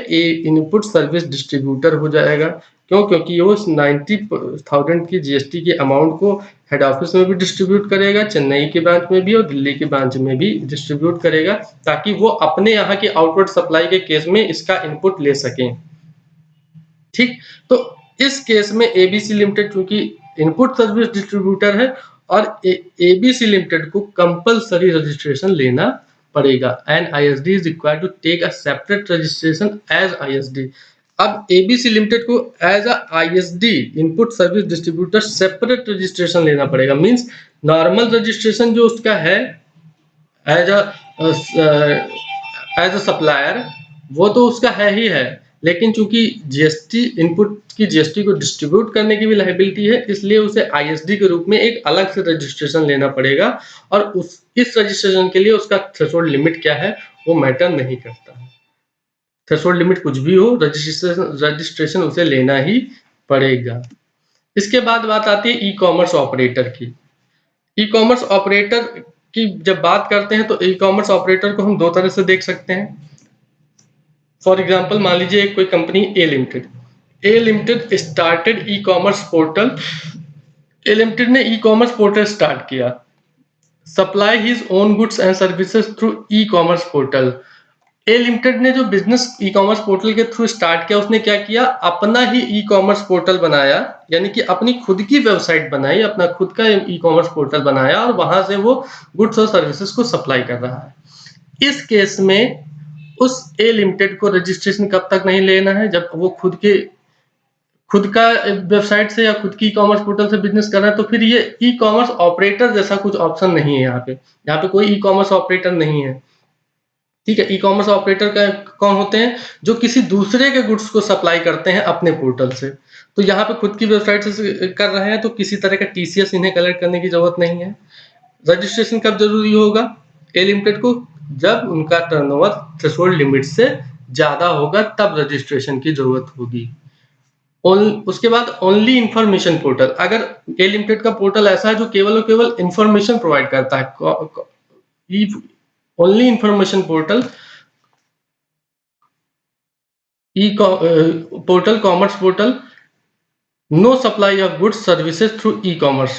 इनपुट सर्विस डिस्ट्रीब्यूटर हो जाएगा। क्यों? क्योंकि वो 90,000 की जीएसटी के अमाउंट को हेड ऑफिस में भी डिस्ट्रीब्यूट करेगा, चेन्नई के ब्रांच में भी और दिल्ली के ब्रांच में भी डिस्ट्रीब्यूट करेगा, ताकि वो अपने यहाँ की आउटवर्ड सप्लाई के केस में इसका इनपुट ले सकें। ठीक, तो इस केस में एबीसी लिमिटेड चूंकि इनपुट सर्विस डिस्ट्रीब्यूटर है, और एबीसी लिमिटेड को कंपलसरी रजिस्ट्रेशन लेना पड़ेगा, and ISD is required to take a separate registration as ISD. अब एबीसी लिमिटेड को as a ISD input service distributor separate registration लेना पड़ेगा। मींस नॉर्मल रजिस्ट्रेशन जो उसका है एज अ सप्लायर, वो तो उसका है ही है, लेकिन चूंकि जीएसटी इनपुट की जीएसटी को डिस्ट्रीब्यूट करने की भी लायबिलिटी है, इसलिए उसे आईएसडी के रूप में एक अलग से रजिस्ट्रेशन लेना पड़ेगा, और इस रजिस्ट्रेशन के लिए उसका थ्रेशोल्ड लिमिट क्या है वो मैटर नहीं करता है। थ्रेशोल्ड लिमिट कुछ भी हो, रजिस्ट्रेशन उसे लेना ही पड़ेगा। इसके बाद बात आती है ई कॉमर्स ऑपरेटर की। ई कॉमर्स ऑपरेटर की जब बात करते हैं, तो ई कॉमर्स ऑपरेटर को हम 2 तरह से देख सकते हैं। फॉर एग्जांपल मान लीजिए कोई company A limited started e commerce portal. A limited ने ई कॉमर्स पोर्टल स्टार्ट किया, supply his own goods and services through e commerce portal. A limited ने जो बिजनेस ई कॉमर्स पोर्टल के through start किया, उसने क्या किया, अपना ही ई कॉमर्स पोर्टल बनाया, यानी कि अपनी खुद की वेबसाइट बनाई, अपना खुद का ई कॉमर्स पोर्टल बनाया, और वहां से वो गुड्स और सर्विसेज को सप्लाई कर रहा है। इस केस में उस ए लिमिटेड को रजिस्ट्रेशन कब तक नहीं लेना है, जब वो खुद का वेबसाइट से या खुद की ई कॉमर्स पोर्टल से बिजनेस कर रहा है, तो फिर ये ई कॉमर्स ऑपरेटर जैसा कुछ ऑप्शन नहीं है यहाँ पे कोई ई कॉमर्स ऑपरेटर नहीं है। ठीक है, ई कॉमर्स ऑपरेटर का कौन होते हैं, जो किसी दूसरे के गुड्स को सप्लाई करते हैं अपने पोर्टल से। तो यहाँ पे खुद की वेबसाइट से कर रहे हैं, तो किसी तरह का टीसीएस इन्हें कलेक्ट करने की जरूरत नहीं है। रजिस्ट्रेशन कब जरूरी होगा ए लिमिटेड को, जब उनका टर्नओवर थ्रेशोल्ड लिमिट से ज्यादा होगा, तब रजिस्ट्रेशन की जरूरत होगी। उसके बाद ओनली इंफॉर्मेशन पोर्टल, अगर ए लिमिटेड का पोर्टल ऐसा है जो केवल और केवल इंफॉर्मेशन प्रोवाइड करता है, only information portal, e portal, commerce portal, no supply of goods services through e commerce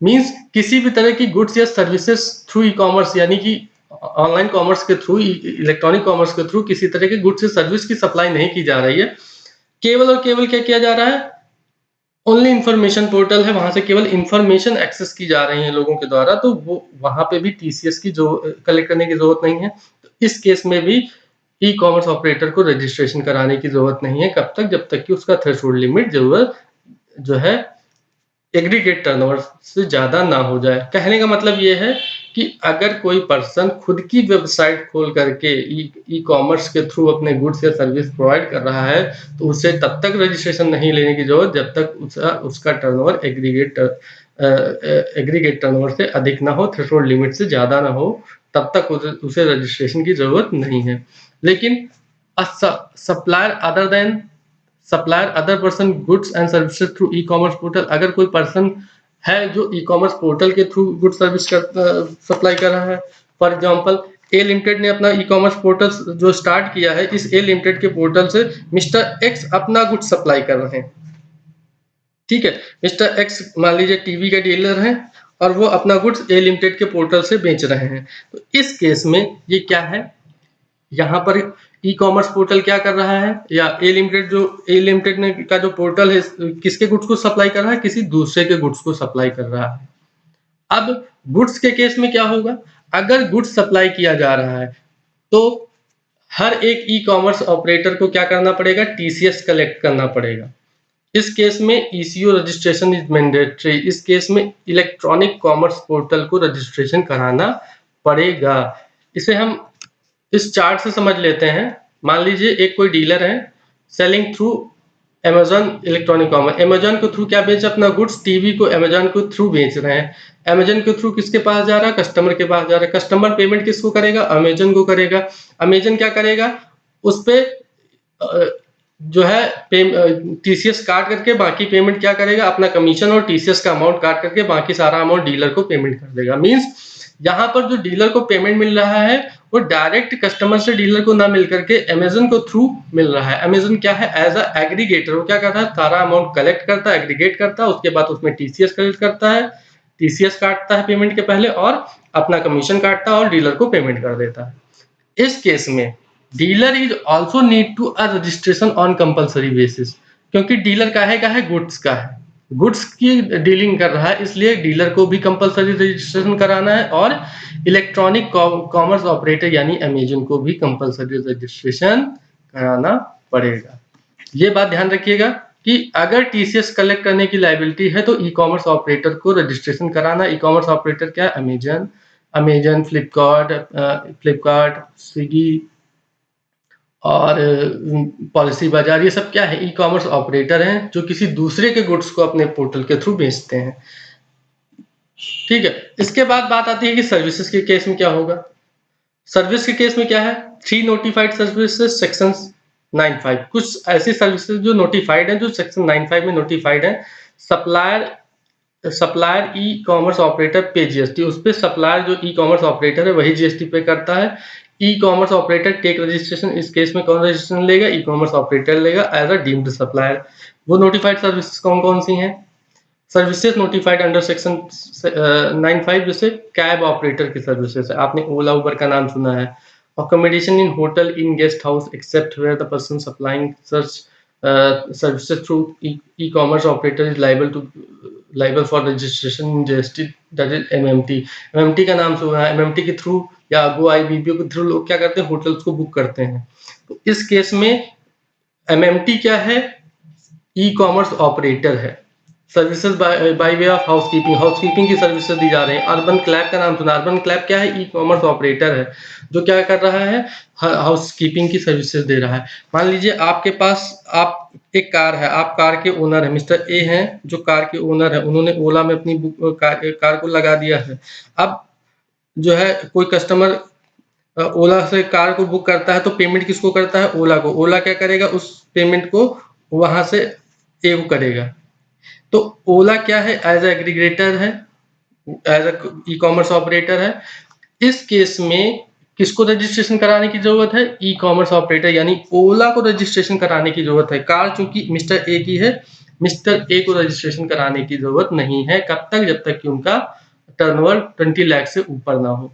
means किसी भी तरह की गुड्स या सर्विसेज थ्रू ई कॉमर्स यानी कि ऑनलाइन कॉमर्स के थ्रू, इलेक्ट्रॉनिक कॉमर्स के थ्रू किसी तरह के गुड्स या सर्विस की सप्लाई नहीं की जा रही है। केवल और केवल क्या किया जा रहा है, ओनली इंफॉर्मेशन पोर्टल है, वहां से केवल इंफॉर्मेशन एक्सेस की जा रही है लोगों के द्वारा, तो वो वहां पे भी टीसीएस की जो कलेक्ट करने की जरूरत नहीं है। तो इस केस में भी ई कॉमर्स ऑपरेटर को रजिस्ट्रेशन कराने की जरूरत नहीं है। कब तक? जब तक कि उसका थ्रेशोल्ड लिमिट जरूरत जो है एग्रीगेट टर्नओवर से ज्यादा ना हो जाए। कहने का मतलब ये है कि अगर कोई पर्सन खुद की वेबसाइट खोल करके ई कॉमर्स के थ्रू अपने गुड्स या सर्विस प्रोवाइड कर रहा है, तो उसे तब तक रजिस्ट्रेशन नहीं लेने की जरूरत जब तक उसका टर्नओवर एग्रीगेट टर्नओवर से अधिक ना हो, थ्रेशोल्ड लिमिट से ज्यादा ना हो, तब तक उसे रजिस्ट्रेशन की जरूरत नहीं है। लेकिन supplier other person goods and services through e commerce portal, अगर कोई पर्सन है जो ई कॉमर्स पोर्टल के थ्रू गुड सर्विस सप्लाई कर रहा है। फॉर एग्जांपल ए लिमिटेड ने अपना ई कॉमर्स पोर्टल जो स्टार्ट किया है, इस ए लिमिटेड के पोर्टल से मिस्टर एक्स अपना गुड सप्लाई कर रहे हैं। ठीक है, मिस्टर एक्स मान लीजिए टीवी का डीलर है और वो अपना गुड्स ए लिमिटेड के पोर्टल से बेच रहे हैं। तो इस केस में ये क्या है, यहाँ पर ई कॉमर्स पोर्टल क्या कर रहा है, या ए लिमिटेड ने का जो पोर्टल है किसके गुड्स को सप्लाई कर रहा है, किसी दूसरे के गुड्स को सप्लाई कर रहा है। अब गुड्स के केस में क्या होगा, अगर गुड्स सप्लाई किया जा रहा है तो हर एक ई कॉमर्स ऑपरेटर को क्या करना पड़ेगा, टीसीएस कलेक्ट करना पड़ेगा। इस केस में ईसीओ रजिस्ट्रेशन इज मैंडेटरी। इस केस में इलेक्ट्रॉनिक कॉमर्स पोर्टल को रजिस्ट्रेशन कराना पड़ेगा। इसे हम इस चार्ट से समझ लेते हैं। मान लीजिए एक कोई डीलर है selling through Amazon electronic commerce, Amazon के थ्रू क्या बेच, अपना गुड्स टीवी को अमेजॉन के थ्रू बेच रहे हैं। अमेजॉन के थ्रू किसके पास जा रहा है, कस्टमर के पास जा रहा है। कस्टमर पेमेंट किसको करेगा, अमेजॉन को करेगा। अमेजॉन क्या करेगा, उस पे जो है टीसीएस काट करके बाकी पेमेंट क्या करेगा, अपना कमीशन और टीसीएस का अमाउंट काट करके बाकी सारा अमाउंट डीलर को पेमेंट कर देगा। मींस यहाँ पर जो डीलर को पेमेंट मिल रहा है वो डायरेक्ट कस्टमर से डीलर को ना मिल करके अमेजन को थ्रू मिल रहा है। अमेजन क्या है, एज अ एग्रीगेटर वो क्या करता है, सारा अमाउंट कलेक्ट करता है, एग्रीगेट करता है, उसके बाद उसमें टीसीएस कलेक्ट करता है, टीसीएस काटता है पेमेंट के पहले और अपना कमीशन काटता है और डीलर को पेमेंट कर देता है। इस केस में dealer is also need to a registration on compulsory basis, क्योंकि डीलर का है गुड्स का है, गुड्स की डीलिंग कर रहा है, इसलिए डीलर को भी कंपल्सरी रजिस्ट्रेशन कराना है और इलेक्ट्रॉनिक कॉमर्स ऑपरेटर यानी अमेजन को भी कंपल्सरी रजिस्ट्रेशन कराना पड़ेगा। ये बात ध्यान रखिएगा कि अगर टीसीएस कलेक्ट करने की लायबिलिटी है तो ई कॉमर्स ऑपरेटर को रजिस्ट्रेशन कराना। ई कॉमर्स ऑपरेटर क्या है, अमेजन, फ्लिपकार्ट, स्विगी और पॉलिसी बाजार, ये सब क्या है, ई कॉमर्स ऑपरेटर हैं जो किसी दूसरे के गुड्स को अपने पोर्टल के थ्रू बेचते हैं। ठीक है, इसके बाद बात आती है कि सर्विसेज के केस में क्या होगा। सर्विस के केस में क्या है, 3 नोटिफाइड सर्विसेज सेक्शन 95, कुछ ऐसी सर्विसेज जो नोटिफाइड हैं, जो सेक्शन 95 में नोटिफाइड है। सप्लायर ई कॉमर्स ऑपरेटर पे जीएसटी, उस पे सप्लायर जो ई कॉमर्स ऑपरेटर है वही जीएसटी पे करता है। E commerce operator take registration, इस केस में कौन रजिस्ट्रेशन लेगा, ई कॉमर्स ऑपरेटर लेगा एज अ डीम्ड सप्लायर। वो नोटिफाइड सर्विसेज कौन कौन सी हैं, सर्विसेज नोटिफाइड अंडर सेक्शन 95, जैसे कैब ऑपरेटर की सर्विसेज है, आपने ओला उबर का नाम सुना है। Accommodation in hotel in guest house except where the person supplying सर्च services through e commerce operator is liable for registration in GST, that is MMT. MMT का नाम सुना है, एमएमटी के थ्रू या गो आईबीपीओ के थ्रू लोग क्या करते हैं, होटल्स को बुक करते हैं। तो इस केस में एमएमटी क्या है, ई कॉमर्स ऑपरेटर है। Services by way of housekeeping की सर्विसेज दी जा रही है। अर्बन क्लैब का नाम सुना, अर्बन क्लैब क्या है, ई कॉमर्स ऑपरेटर है जो क्या कर रहा है, हाउसकीपिंग की सर्विसेज दे रहा है। मान लीजिए आपके पास आप एक कार है, आप कार के ओनर है, मिस्टर ए हैं जो कार के ओनर है, उन्होंने ओला में अपनी कार को लगा दिया है। अब जो है कोई कस्टमर ओला से कार को बुक करता है तो पेमेंट किसको करता है, ओला को। ओला क्या करेगा, उस पेमेंट को वहां से एव करेगा। तो ओला क्या है, एज एग्रीगेटर है, एज ई कॉमर्स ऑपरेटर है। इस केस में किसको रजिस्ट्रेशन कराने की जरूरत है, ई कॉमर्स ऑपरेटर यानी ओला को रजिस्ट्रेशन कराने की जरूरत है। कार चूंकि मिस्टर ए की है, मिस्टर ए को रजिस्ट्रेशन कराने की जरूरत नहीं है। कब तक? जब तक कि उनका टर्नओवर 20 लाख से ऊपर ना हो।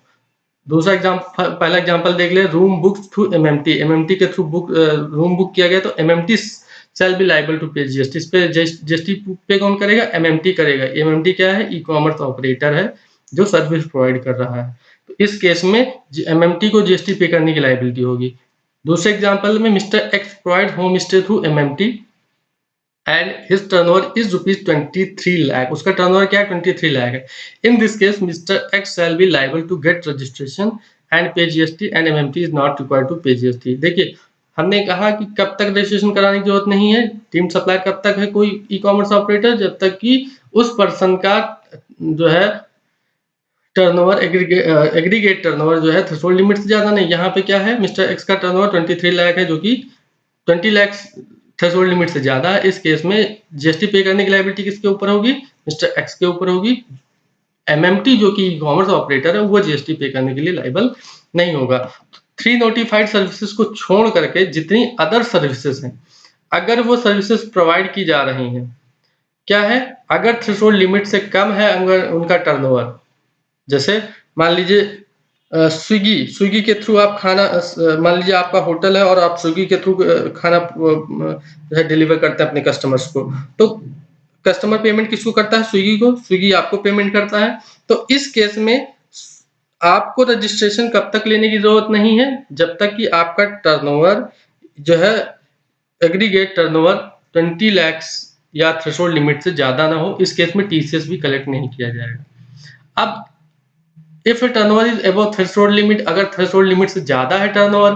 दूसरा एग्जाम्पल, पहला एग्जाम्पल देख ले, room book through MMT. MMT के थ्रू बुक रूम बुक किया गया तो MMT shall be liable to pay GST. इस पे जीएसटी पे कौन करेगा? एमएमटी करेगा। एमएमटी क्या है? ई कॉमर्स ऑपरेटर है जो सर्विस प्रोवाइड कर रहा है। तो इस केस में एमएमटी को जीएसटी पे करने की लायबिलिटी होगी। दूसरे एग्जाम्पल में mister X provide home stay through MMT and his turnover is ₹23 lakh. उसका टर्नओवर क्या है? 23 लाख है। In this case mister X shall be liable to get registration and pay GST and MMT is not required to pay GST. देखिए, हमने कहा कि कब तक रजिस्ट्रेशन कराने की जरूरत नहीं है, टीम सप्लायर कब तक है कोई ई कॉमर्स ऑपरेटर? जब तक कि उस पर्सन का जो है टर्नओवर एग्रीगेट टर्नओवर जो है थ्रेशोल्ड लिमिट से ज्यादा नहीं। यहाँ पे क्या है? मिस्टर एक्स का टर्नओवर 23 लाख है, जो कि 20 लाख थ्रेशोल्ड लिमिट से ज्यादा है। इस केस में जीएसटी पे करने की लायबिलिटी किसके ऊपर होगी? मिस्टर एक्स के ऊपर होगी। एमएमटी जो कि ई कॉमर्स ऑपरेटर है वो जीएसटी पे करने के लिए लायबल नहीं होगा। 3 नोटिफाइड सर्विसेज को छोड़ करके जितनी अदर सर्विसेज हैं, अगर वो सर्विसेज प्रोवाइड की जा रही हैं, क्या है? अगर थ्रेशोल्ड लिमिट से कम है अगर उनका टर्नओवर, जैसे मान लीजिए स्विगी के थ्रू आप खाना, मान लीजिए आपका होटल है और आप स्विगी के थ्रू खाना जो है डिलीवर करते हैं अपने कस्टमर्स को, तो कस्टमर पेमेंट किसको करता है? स्विगी को। स्विगी आपको पेमेंट करता है। तो इस केस में आपको रजिस्ट्रेशन कब तक लेने की जरूरत नहीं है? जब तक कि आपका टर्नओवर जो है एग्रीगेट टर्नओवर 20 लाख या थ्रेशोल्ड लिमिट से ज्यादा ना हो। इस केस में टीसीएस भी कलेक्ट नहीं किया जाएगा। अब if turnover is above threshold limit, अगर थ्रेशोल्ड लिमिट से ज्यादा है टर्नओवर,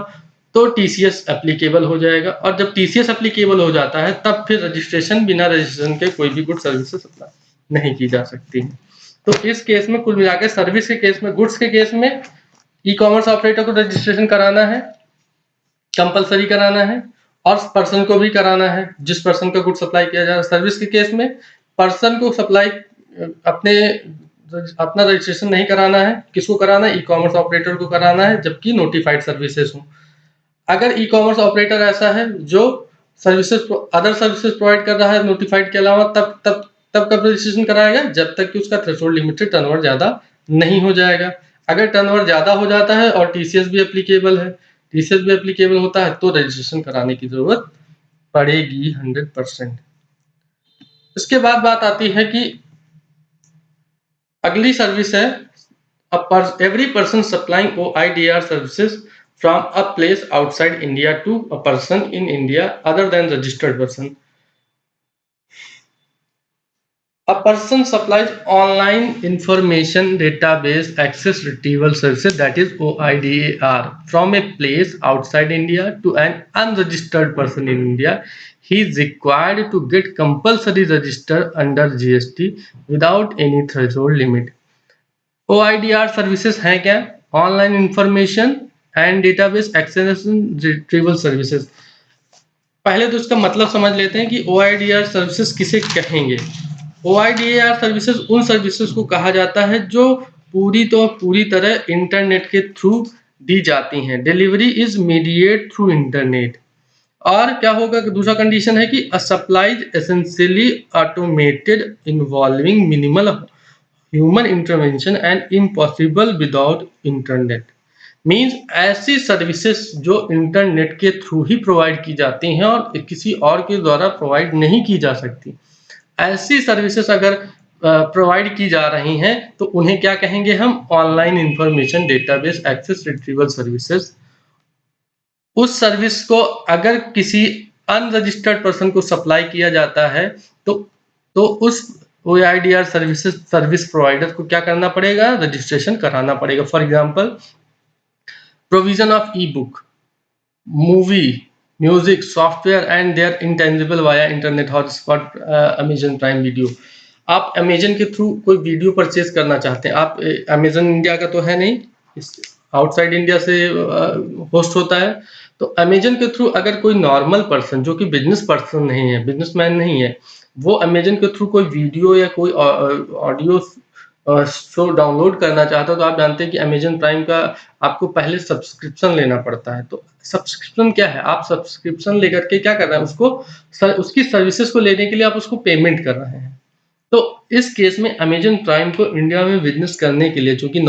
तो टीसीएस एप्लीकेबल हो जाएगा। और जब टीसीएस एप्लीकेबल हो जाता है तब फिर रजिस्ट्रेशन, बिना रजिस्ट्रेशन के कोई भी गुड सर्विसेज सप्लाई नहीं की जा सकती है। तो इस केस में कुल मिलाकर सर्विस के केस में, गुड्स के केस में ई कॉमर्स ऑपरेटर को रजिस्ट्रेशन कराना है, कंपलसरी कराना है, और पर्सन को भी कराना है जिस पर्सन का गुड सप्लाई किया जा रहा है। सर्विस के केस में पर्सन को सप्लाई अपना रजिस्ट्रेशन नहीं कराना है। किसको कराना है? ई कॉमर्स ऑपरेटर को कराना है, जबकि नोटिफाइड सर्विसेज हो। अगर ई कॉमर्स ऑपरेटर ऐसा है जो सर्विसेज अदर सर्विसेज प्रोवाइड कर रहा है नोटिफाइड के अलावा, तब तब तब कब रजिस्ट्रेशन कराएगा? जब तक कि उसका थ्रेशोल्ड लिमिट से टर्नओवर ज्यादा नहीं हो जाएगा। अगर टर्नओवर ज्यादा हो जाता है और टीसीएस भी एप्लीकेबल है, टीसीएस भी एप्लीकेबल होता है, तो रजिस्ट्रेशन कराने की जरूरत पड़ेगी 100%। इसके बाद बात आती है कि अगली सर्विस है every person supplying OIDR services from a place outside India to a person in India other than registered person. A person supplies online information database access retrieval services, that is OIDAR, from a place outside India to an unregistered person in India. He is required to get compulsory registered under GST without any threshold limit. OIDR services हैं क्या? Online information and database access retrieval services. पहले तो इसका मतलब समझ लेते हैं कि OIDR सर्विसेज किसे कहेंगे। OIDR सर्विसेज उन सर्विसेज को कहा जाता है जो पूरी तरह इंटरनेट के थ्रू दी जाती हैं। Delivery is mediate through internet. और क्या होगा कि दूसरा कंडीशन है कि supplies essentially automated involving minimal human intervention and impossible without internet. Means ऐसी सर्विसेज जो इंटरनेट के थ्रू ही प्रोवाइड की जाती हैं और किसी और के द्वारा प्रोवाइड नहीं की जा सकती, ऐसी सर्विसेज अगर प्रोवाइड की जा रही हैं तो उन्हें क्या कहेंगे हम? Online information database access retrieval services. उस सर्विस को अगर किसी अनरजिस्टर्ड पर्सन को सप्लाई किया जाता है तो उस OIDR सर्विस प्रोवाइडर को क्या करना पड़ेगा? रजिस्ट्रेशन कराना पड़ेगा। For example, provision of e book, movie, music, software and there intangible via internet hotspot, Amazon Prime video. आप अमेजन के थ्रू कोई वीडियो परचेज करना चाहते हैं, आप अमेजन इंडिया का तो है नहीं, आउटसाइड इंडिया से होस्ट होता है, तो अमेजन के थ्रू अगर कोई नॉर्मल पर्सन जो कि बिजनेस पर्सन नहीं है, बिजनेसमैन नहीं है, वो अमेजन के थ्रू कोई वीडियो या कोई ऑडियो शो डाउनलोड करना चाहता हो तो आप जानते हैं कि अमेज़न प्राइम का आपको पहले सब्सक्रिप्शन लेना पड़ता है। तो सब्सक्रिप्शन क्या है? आप सब्सक्रिप्शन लेकर के क्या कर रहे हैं उसको उसकी सर्विसेज़ को लेने के लिए आप उसको पेमेंट कर रहे हैं। तो इस केस में अमेज़न प्राइम को इंडिया में बिज़नेस करने के लिए चूँकि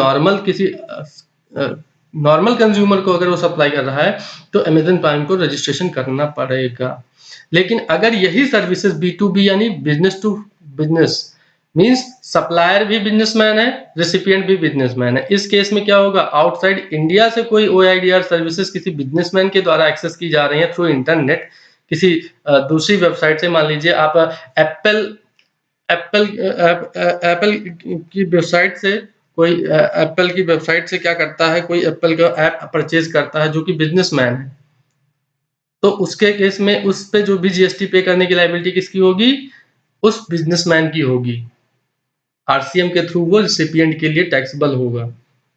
नॉर्मल कंज़्यूमर को अगर वो सप्लाई कर रहा है, तो अमेज़न प्राइम को रजिस्ट्रेशन करना पड़ेगा। लेकिन अगर यही सर्विसेज़ बी2बी यानी business to business means supplier भी बिज़नेसमैन है, रिसिपिएंट भी बिज़नेसमैन है। इस केस में क्या होगा आउटसाइड इंडिया से कोई ओआईडीआर सर्विसेज़ किसी बिज़नेसमैन के द्वारा एक्सेस की जा रही हैं थ्रू इंटरनेट किसी दूसरी वेबसाइट से मान लीजिए आप एप्पल एप्पल एप्पल की वेबसाइट से कोई एप्पल की वेबसाइट से क्या करता है कोई एप्पल का ऐप परचेज करता है जो कि बिजनेसमैन है तो उसके केस में उस पे जो भी जीएसटी पे करने की लायबिलिटी किसकी होगी उस बिजनेसमैन की होगी आरसीएम के थ्रू वो रिसिपिएंट के लिए टैक्सेबल होगा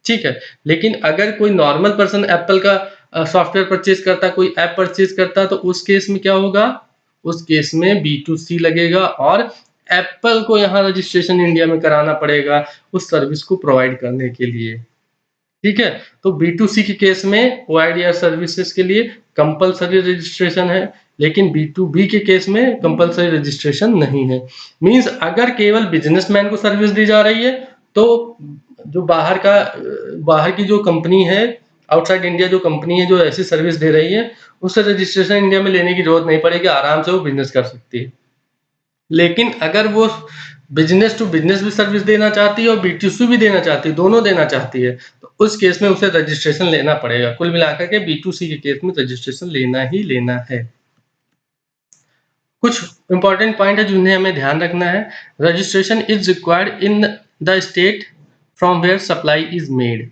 ठीक है लेकिन अगर कोई नॉर्मल पर्सन एप्पल का सॉफ्टवेयर परचेज करता है कोई ऐप परचेज करता है तो उस केस में क्या होगा उस केस में बी2सी लगेगा और एप्पल को यहाँ रजिस्ट्रेशन इंडिया में कराना पड़ेगा उस सर्विस को प्रोवाइड करने के लिए ठीक है तो बी2सी के केस में ओआईडीआर सर्विसेज के लिए कंपलसरी रजिस्ट्रेशन है लेकिन बी2बी के केस में कंपलसरी रजिस्ट्रेशन नहीं है मींस अगर केवल बिजनेसमैन को सर्विस दी जा रही है तो जो बाहर की जो कंपनी है आउटसाइड इंडिया जो कंपनी है जो ऐसी सर्विस दे रही है उससे रजिस्ट्रेशन इंडिया में लेने की जरूरत नहीं पड़ेगी आराम से वो बिजनेस कर सकती है लेकिन अगर वो बिजनेस टू बिजनेस भी सर्विस देना चाहती है और बी2सी भी देना चाहती है दोनों देना चाहती है तो उस केस में उसे रजिस्ट्रेशन लेना पड़ेगा कुल मिलाकर के बी2सी के केस में रजिस्ट्रेशन लेना ही लेना है कुछ इंपॉर्टेंट पॉइंट है जिन्हें हमें ध्यान रखना है registration is required in the state from where supply is made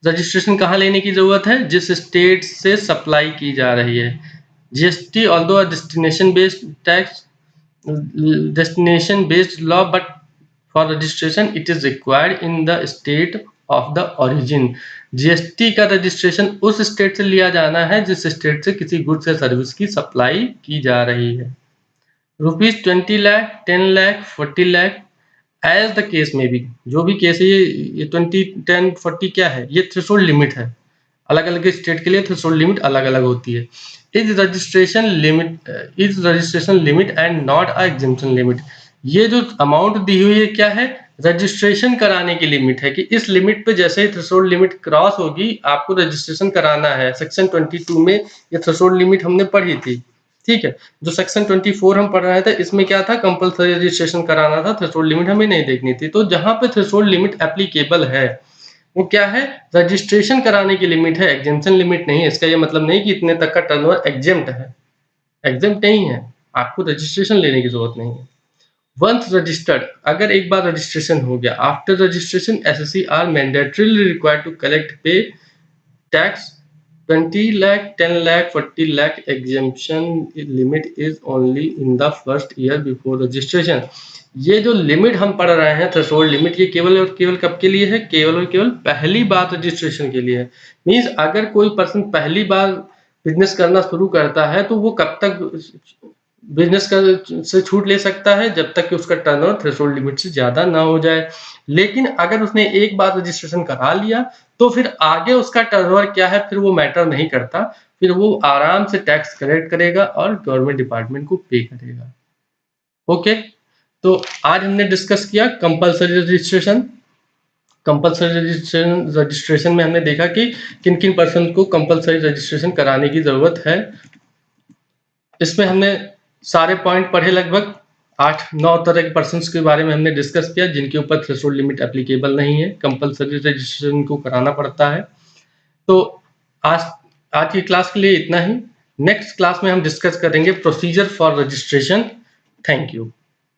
registration कहाँ लेने की जरूरत है जिस स्टेट से सप्लाई की जा रही है GST although destination based tax destination based law but for registration it is required in the state of the origin GST का रजिस्ट्रेशन उस स्टेट से लिया जाना है जिस स्टेट से किसी गुड्स या सर्विस की सप्लाई की जा रही है ₹20 lakh 10 lakh 40 lakh as the case में भी जो भी केस है ये 20 10 40 क्या है ये थ्रेशोल्ड लिमिट है अलग अलग स्टेट के लिए थ्रेशोल्ड लिमिट अलग अलग होती है is registration limit and not a exemption limit ये जो अमाउंट दी हुई है क्या है रजिस्ट्रेशन कराने की लिमिट है कि इस लिमिट पे जैसे ही थ्रेशोल्ड लिमिट क्रॉस होगी आपको रजिस्ट्रेशन कराना है सेक्शन 22 में ये थ्रेशोल्ड लिमिट हमने पढ़ी थी ठीक है जो सेक्शन 24 हम पढ़ रहे थे इसमें क्या था कंपलसरी रजिस्ट्रेशन कराना था थ्रेशोल्ड लिमिट हमें नहीं देखनी थी तो जहां पे थ्रेशोल्ड लिमिट एप्लीकेबल है वो क्या है रजिस्ट्रेशन कराने की लिमिट है एग्जेम्पशन लिमिट नहीं है इसका ये मतलब नहीं कि इतने तक का टर्नओवर एग्जेम्प्ट है एग्जेम्प्ट नहीं है आपको रजिस्ट्रेशन लेने की जरूरत नहीं है वंस रजिस्टर्ड अगर एक बार रजिस्ट्रेशन हो गया after registration SSC are mandatorily required to collect pay tax 20 lakh 10 lakh 40 lakh exemption limit is only in the first year before registration ये जो लिमिट हम पढ़ रहे हैं थ्रेशोल्ड लिमिट ये केवल और केवल कब के लिए है केवल और केवल पहली बार रजिस्ट्रेशन के लिए है मींस अगर कोई पर्सन पहली बार बिजनेस करना शुरू करता है तो वो कब तक बिजनेस का से छूट ले सकता है जब तक कि उसका टर्नओवर थ्रेशोल्ड लिमिट से ज्यादा ना हो जाए लेकिन अगर उसने एक बार रजिस्ट्रेशन करा लिया तो फिर आगे उसका टर्नओवर क्या है फिर वो मैटर नहीं करता फिर वो आराम से टैक्स कलेक्ट करेगा और गवर्नमेंट डिपार्टमेंट को पे करेगा ओके तो आज हमने डिस्कस किया कंपलसरी रजिस्ट्रेशन रजिस्ट्रेशन में हमने देखा कि किन किन पर्सन को कंपलसरी रजिस्ट्रेशन कराने की जरूरत है इसमें हमने सारे पॉइंट पढ़े लगभग 8-9 तरह के पर्सन्स के बारे में हमने डिस्कस किया जिनके ऊपर थ्रेशोल्ड लिमिट एप्लीकेबल नहीं है कंपलसरी रजिस्ट्रेशन को कराना पड़ता है तो आज आज की क्लास के लिए इतना ही नेक्स्ट क्लास में हम डिस्कस करेंगे procedure for registration thank you